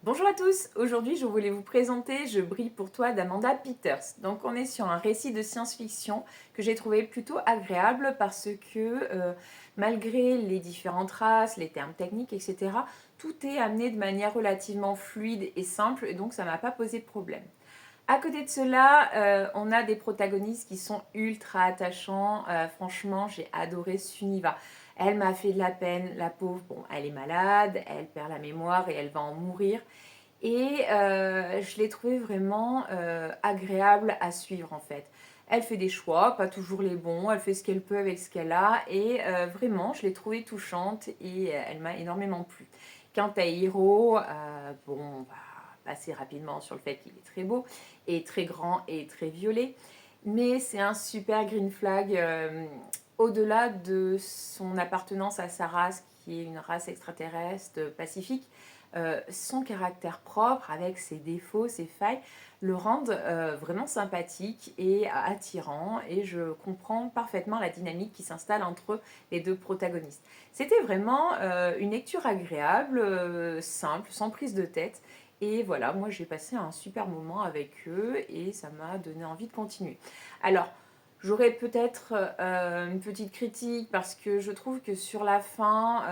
Bonjour à tous, aujourd'hui je voulais vous présenter Je brille pour toi d'Amanda Peters. Donc on est sur un récit de science-fiction que j'ai trouvé plutôt agréable parce que malgré les différentes races, les termes techniques, etc., tout est amené de manière relativement fluide et simple et donc ça m'a pas posé de problème. À côté de cela, on a des protagonistes qui sont ultra attachants. Franchement, j'ai adoré Suniva. Elle m'a fait de la peine, la pauvre. Bon, elle est malade, elle perd la mémoire et elle va en mourir. Et je l'ai trouvée vraiment agréable à suivre en fait. Elle fait des choix, pas toujours les bons, elle fait ce qu'elle peut avec ce qu'elle a et vraiment je l'ai trouvée touchante et elle m'a énormément plu. Quant à Hiro, bon, on va passer rapidement sur le fait qu'il est très beau et très grand et très violet, mais c'est un super green flag au-delà de son appartenance à sa race qui est une race extraterrestre pacifique. Son caractère propre, avec ses défauts, ses failles, le rendent vraiment sympathique et attirant. Et je comprends parfaitement la dynamique qui s'installe entre les deux protagonistes. C'était vraiment une lecture agréable, simple, sans prise de tête. Et voilà, moi j'ai passé un super moment avec eux et ça m'a donné envie de continuer. Alors, j'aurais peut-être une petite critique parce que je trouve que sur la fin,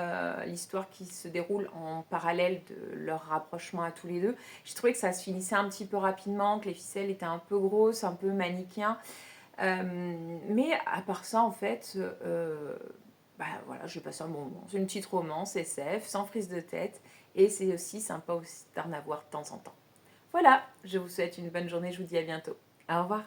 l'histoire qui se déroule en parallèle de leur rapprochement à tous les deux, j'ai trouvé que ça se finissait un petit peu rapidement, que les ficelles étaient un peu grosses, un peu manichéen. Mais à part ça, en fait, bah voilà, j'ai passé un bon moment. C'est une petite romance SF, sans prise de tête, et c'est aussi sympa aussi d'en avoir de temps en temps. Voilà, je vous souhaite une bonne journée, je vous dis à bientôt. Au revoir.